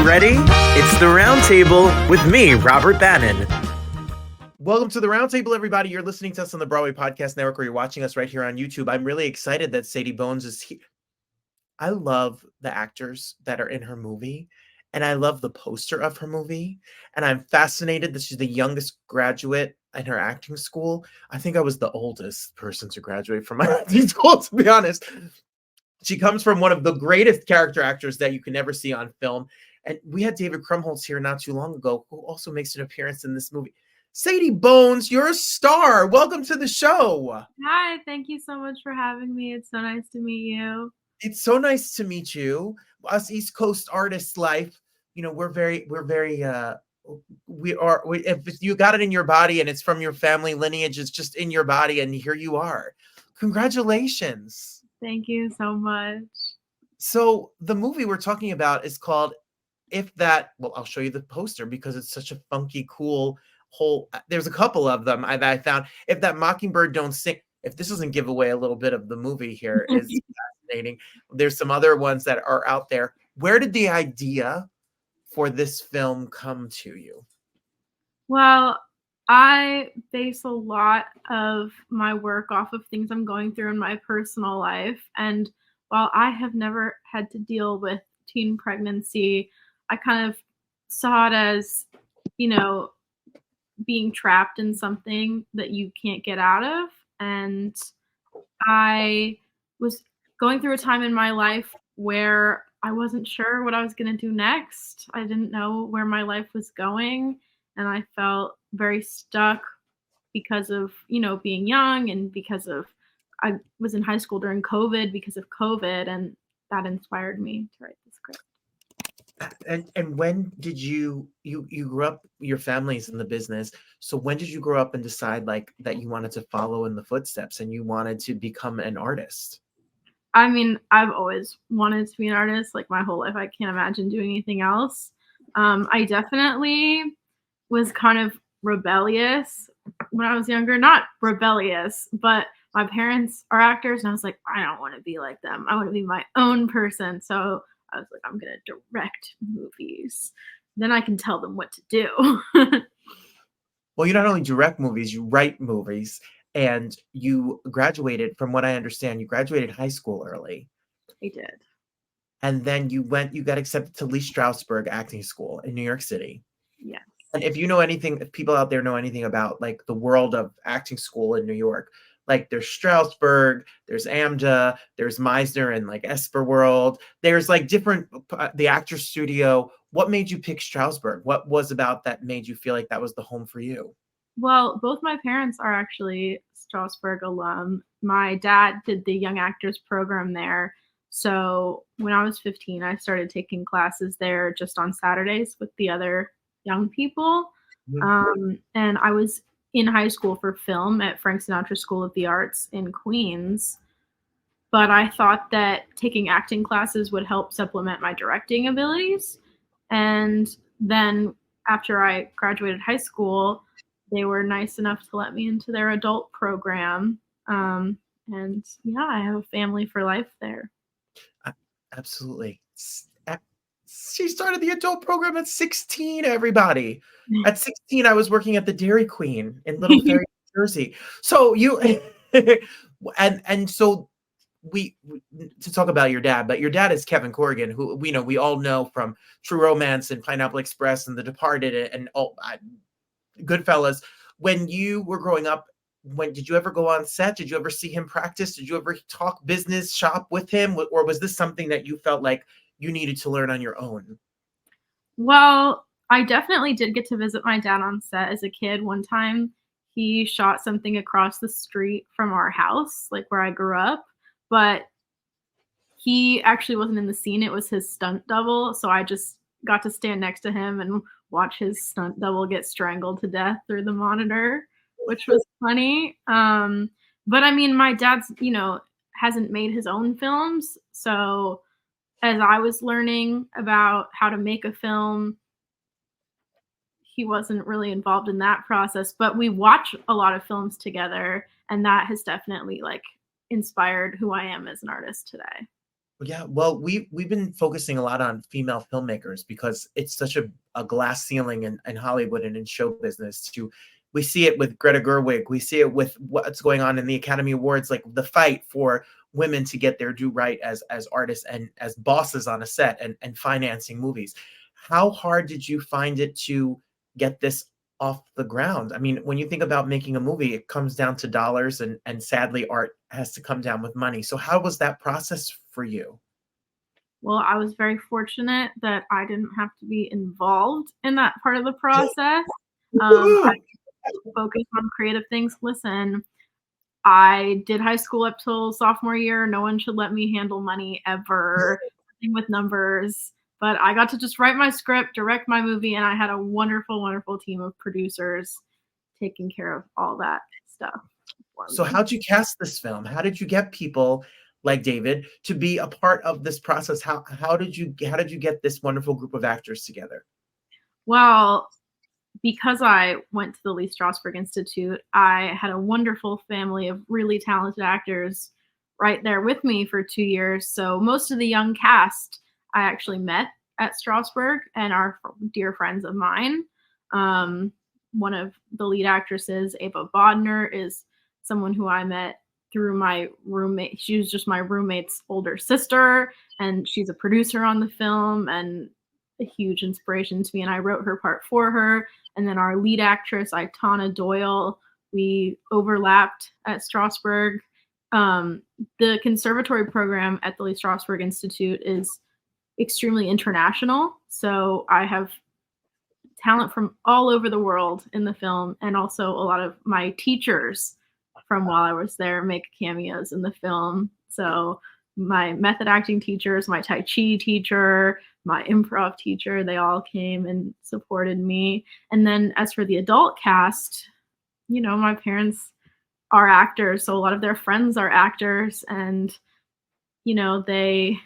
ready? It's the Roundtable with me, Robert Bannon. Welcome to the Roundtable, everybody. You're listening to us on the Broadway Podcast Network, or you're watching us right here on YouTube. I'm really excited that Sadie Bones is here. I love the actors that are in her movie, and I love the poster of her movie, and I'm fascinated that she's the youngest graduate in her acting school. I think I was the oldest person to graduate from my acting school, to be honest. She comes from one of the greatest character actors that you can ever see on film. And we had David Krumholtz here not too long ago, who also makes an appearance in this movie. Sadie Bones, you're a star. Welcome to the show. Hi, thank you so much for having me. It's so nice to meet you. It's so nice to meet you. Us East Coast artists life, if you got it in your body and it's from your family lineage, it's just in your body, and here you are. Congratulations. Thank you so much. So the movie we're talking about is called If That, well, I'll show you the poster because it's such a funky, cool whole, there's a couple of them I found. If That Mockingbird Don't Sing. If this doesn't give away a little bit of the movie here, is fascinating. There's some other ones that are out there. Where did the idea for this film come to you? Well, I base a lot of my work off of things I'm going through in my personal life. And while I have never had to deal with teen pregnancy, I kind of saw it as, being trapped in something that you can't get out of. And I was going through a time in my life where I wasn't sure what I was going to do next. I didn't know where my life was going. And I felt very stuck because of, being young, and because of, I was in high school during COVID because of COVID, and that inspired me to write the script. And when did you grew up, your family's in the business. So when did you grow up and decide that you wanted to follow in the footsteps and you wanted to become an artist? I mean, I've always wanted to be an artist, my whole life. I can't imagine doing anything else. I definitely was kind of rebellious when I was younger. Not rebellious, but my parents are actors, and I was like, I don't want to be like them. I want to be my own person. So I was like, I'm going to direct movies. Then I can tell them what to do. Well, you not only direct movies, you write movies, and you graduated, from what I understand, you graduated high school early. I did. And then you got accepted to Lee Strasburg Acting School in New York City. Yes. And if people out there know anything about the world of acting school in New York, there's Strasberg, there's AMDA, there's Meisner and Esper World. There's different, the Actors Studio. What made you pick Strasberg? What was about that made you feel like that was the home for you? Well, both my parents are actually Strasberg alum. My dad did the Young Actors program there. So when I was 15, I started taking classes there just on Saturdays with the other young people. And I was in high school for film at Frank Sinatra School of the Arts in Queens. But I thought that taking acting classes would help supplement my directing abilities. And then after I graduated high school, they were nice enough to let me into their adult program. And yeah, I have a family for life there. Absolutely. She started the adult program at 16, everybody. At 16, I was working at the Dairy Queen in Little Ferry, New Jersey. So you, and so we to talk about your dad, but your dad is Kevin Corrigan, who we all know from True Romance and Pineapple Express and The Departed and Goodfellas. When you were growing up, did you ever go on set? Did you ever see him practice? Did you ever talk business shop with him? Or was this something that you felt like you needed to learn on your own? Well, I definitely did get to visit my dad on set as a kid. One time he shot something across the street from our house, where I grew up, but he actually wasn't in the scene. It was his stunt double. So I just got to stand next to him and watch his stunt double get strangled to death through the monitor, which was funny. But I mean, my dad's, hasn't made his own films. So as I was learning about how to make a film, he wasn't really involved in that process, but we watch a lot of films together, and that has definitely inspired who I am as an artist today. Yeah, well, we've been focusing a lot on female filmmakers because it's such a glass ceiling in Hollywood and in show business. We see it with Greta Gerwig, we see it with what's going on in the Academy Awards, like the fight for women to get their due right as artists and as bosses on a set and financing movies. How hard did you find it to get this off the ground? I mean, when you think about making a movie, it comes down to dollars and sadly art has to come down with money. So how was that process for you? Well, I was very fortunate that I didn't have to be involved in that part of the process. I Woo! focused on creative things. Listen, I did high school up till sophomore year. No one should let me handle money ever, nothing with numbers. But I got to just write my script, direct my movie, and I had a wonderful, wonderful team of producers taking care of all that stuff for So me. how'd you cast this film? How did you get people like David to be a part of this process? How did you get this wonderful group of actors together? Well, because I went to the Lee Strasberg Institute, I had a wonderful family of really talented actors right there with me for 2 years. So most of the young cast I actually met at Strasberg and are dear friends of mine. Um, One of the lead actresses, Ava Bodner, is someone who I met through my roommate. She was just my roommate's older sister, and she's a producer on the film and a huge inspiration to me. And I wrote her part for her. And then our lead actress, Itana Doyle, we overlapped at Strasberg. The conservatory program at the Lee Strasberg Institute is extremely international. So I have talent from all over the world in the film, and also a lot of my teachers from while I was there make cameos in the film. So my method acting teachers, my Tai Chi teacher, my improv teacher, they all came and supported me. And then as for the adult cast, my parents are actors, so a lot of their friends are actors, and they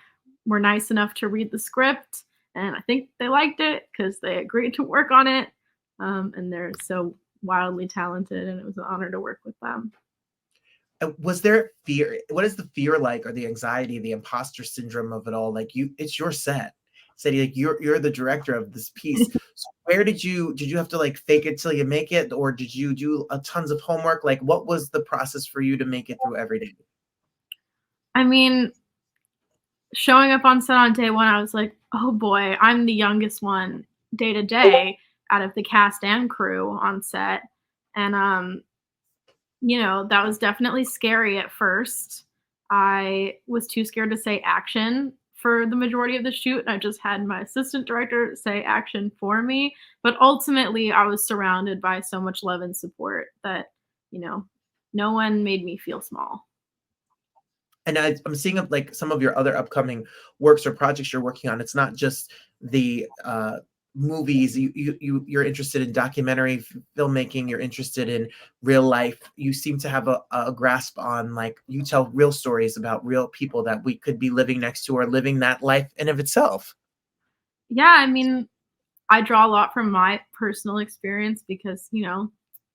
were nice enough to read the script, and I think they liked it because they agreed to work on it. And they're so wildly talented, and it was an honor to work with them. Was there fear? What is the fear like, or the anxiety, the imposter syndrome of it all? Like it's your set. Said like you're the director of this piece. So where did you have to like fake it till you make it, or did you do a tons of homework? Like what was the process for you to make it through every day? I mean, showing up on set on day one, I was like, oh boy, I'm the youngest one day to day out of the cast and crew on set. And that was definitely scary at first. I was too scared to say action for the majority of the shoot. I just had my assistant director say action for me. But ultimately, I was surrounded by so much love and support that, you know, no one made me feel small. And I'm seeing like some of your other upcoming works or projects you're working on. It's not just the movies. You're interested in documentary filmmaking. You're interested in real life. You seem to have a grasp on like you tell real stories about real people that we could be living next to or living that life in of itself. Yeah, I mean, I draw a lot from my personal experience because,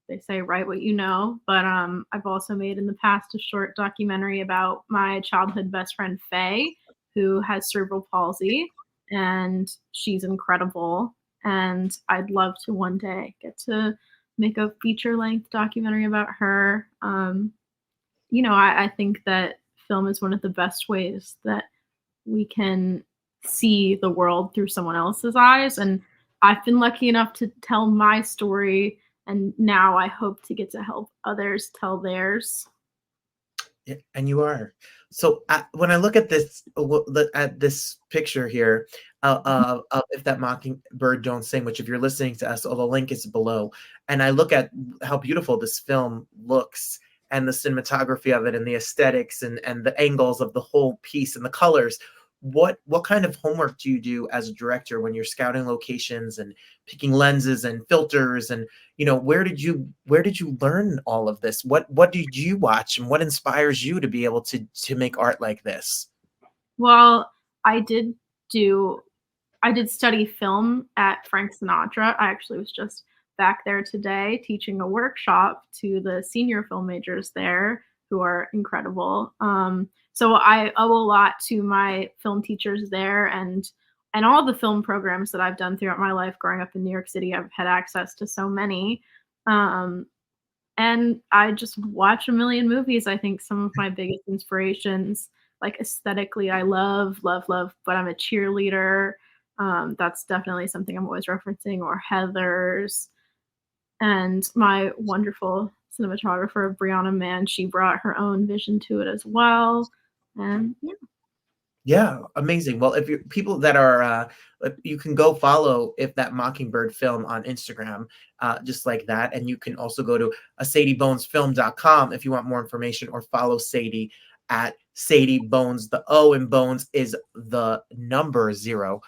they say write what you know, but I've also made in the past a short documentary about my childhood best friend Faye, who has cerebral palsy, and she's incredible. And I'd love to one day get to make a feature length documentary about her. I think that film is one of the best ways that we can see the world through someone else's eyes. And I've been lucky enough to tell my story, and now I hope to get to help others tell theirs. Yeah, and you are. So when I look at this picture here, of if that mockingbird don't sing, which if you're listening to us, the link is below, and I look at how beautiful this film looks and the cinematography of it and the aesthetics and the angles of the whole piece and the colors. What kind of homework do you do as a director when you're scouting locations and picking lenses and filters and where did you learn all of this? What did you watch and what inspires you to be able to make art like this? Well, I did do I did study film at Frank Sinatra. I actually was just back there today teaching a workshop to the senior film majors there who are incredible. So I owe a lot to my film teachers there, and all the film programs that I've done throughout my life growing up in New York City. I've had access to so many. Um, and I just watch a million movies. I think some of my biggest inspirations, like aesthetically, I love, love, love, but I'm a cheerleader. That's definitely something I'm always referencing, or Heathers. And my wonderful cinematographer, Brianna Mann, she brought her own vision to it as well. And yeah. Yeah, amazing. Well, if you people that are, you can go follow If That Mockingbird Film on Instagram, just like that. And you can also go to sadiebonesfilm.com if you want more information, or follow Sadie at Sadie Bones. The O in Bones is the number 0.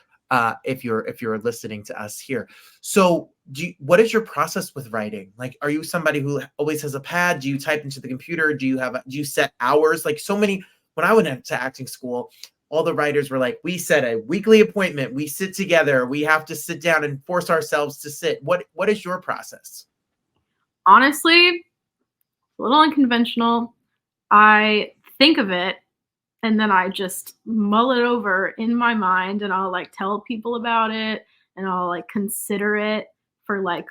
If you're listening to us here. So what is your process with writing? Like, are you somebody who always has a pad? Do you type into the computer? Do you set hours? Like so many, when I went into acting school, all the writers were like, we set a weekly appointment, we sit together, we have to sit down and force ourselves to sit. What is your process? Honestly, a little unconventional. I think of it and then I just mull it over in my mind, and I'll like tell people about it, and I'll like consider it for like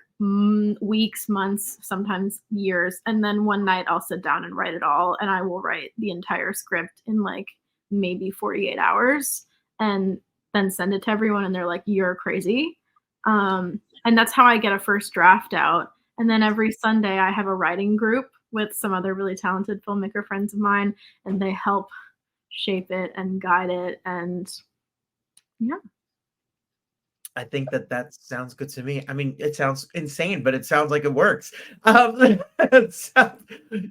weeks, months, sometimes years. And then one night I'll sit down and write it all, and I will write the entire script in like maybe 48 hours and then send it to everyone, and they're like, you're crazy. And that's how I get a first draft out. And then every Sunday I have a writing group with some other really talented filmmaker friends of mine, and they help shape it and guide it. And yeah. I think that sounds good to me. I mean, it sounds insane, but it sounds like it works. So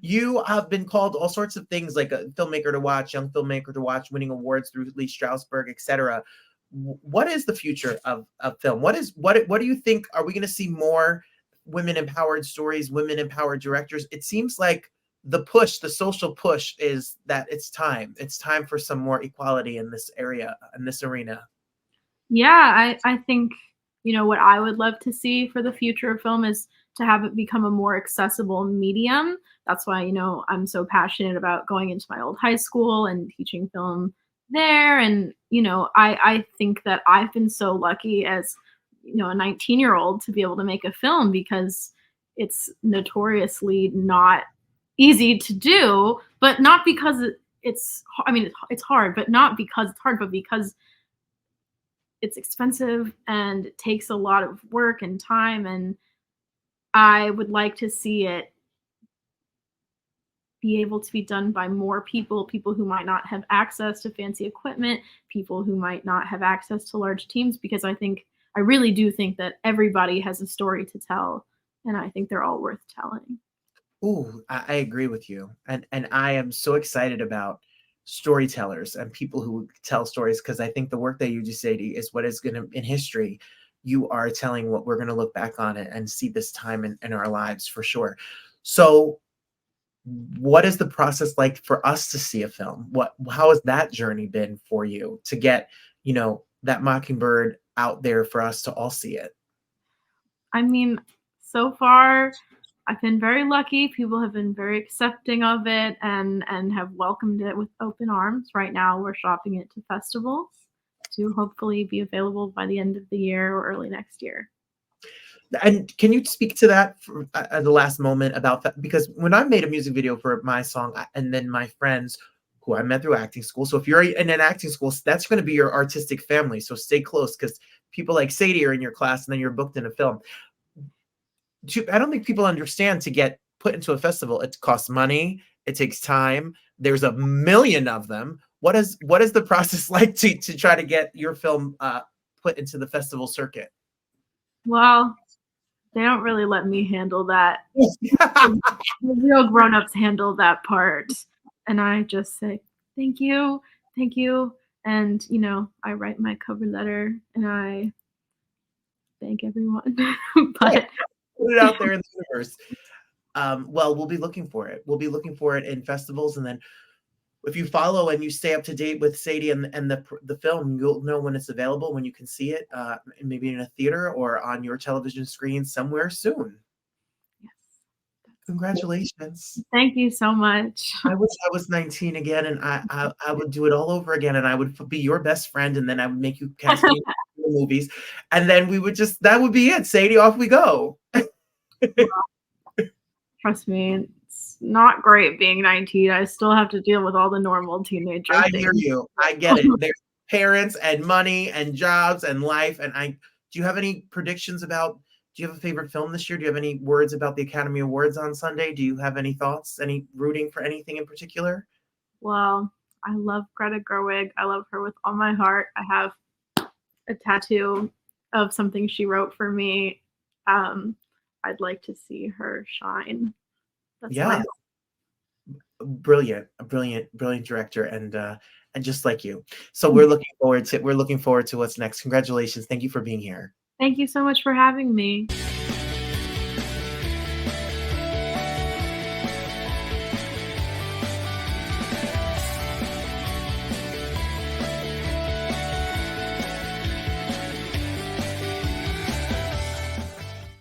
you have been called all sorts of things, like a filmmaker to watch, young filmmaker to watch, winning awards through Lee Strasburg, etc. What is the future of film? What do you think? Are we going to see more women empowered stories, women empowered directors? It seems like the social push is that it's time for some more equality in this area, in this arena. Yeah, I think, what I would love to see for the future of film is to have it become a more accessible medium. That's why, I'm so passionate about going into my old high school and teaching film there. And, I think that I've been so lucky as, a 19-year-old to be able to make a film, because it's notoriously not easy to do, but not because it's hard, but not because it's hard, but because it's expensive and it takes a lot of work and time. And I would like to see it be able to be done by more people who might not have access to fancy equipment, people who might not have access to large teams, because I really do think that everybody has a story to tell, and I think they're all worth telling. Ooh, I agree with you. And I am so excited about storytellers and people who tell stories, because I think the work that you do, Sadie, is what is going to, in history, you are telling what we're going to look back on it and see this time in our lives for sure. So what is the process like for us to see a film? How has that journey been for you to get, that Mockingbird out there for us to all see it? I mean, so far I've been very lucky. People have been very accepting of it and have welcomed it with open arms. Right now, we're shopping it to festivals to hopefully be available by the end of the year or early next year. And can you speak to that for, at the last moment about that? Because when I made a music video for my song, and then my friends who I met through acting school. So if you're in an acting school, that's going to be your artistic family. So stay close, because people like Sadie are in your class and then you're booked in a film. I don't think people understand, to get put into a festival, it costs money. It takes time. There's a million of them. What is the process like to try to get your film put into the festival circuit? Well, they don't really let me handle that. The real grown-ups handle that part. And I just say, thank you, thank you. And, I write my cover letter and I thank everyone. But Put it out there in the universe. Well, we'll be looking for it. We'll be looking for it in festivals, and then if you follow and you stay up to date with Sadie and the film, you'll know when it's available, when you can see it, maybe in a theater or on your television screen somewhere soon. yes, Congratulations. Thank you so much. I wish I was 19 again, and I would do it all over again, and I would be your best friend, and then I would make you cast me in the movies, and then we would just that would be it. Sadie, off we go. Trust me, it's not great being 19. I still have to deal with all the normal teenager I things. hear you. I get it. There's parents and money and jobs and life, and do you have any predictions about do you have a favorite film this year? Do you have any words about the Academy Awards on Sunday? Do you have any thoughts? Any rooting for anything in particular? Well, I love Greta Gerwig. I love her with all my heart. I have a tattoo of something she wrote for me. I'd like to see her shine. That's Yeah, brilliant, a brilliant director, and just like you. So we're looking forward to what's next. Congratulations. Thank you for being here. Thank you so much for having me.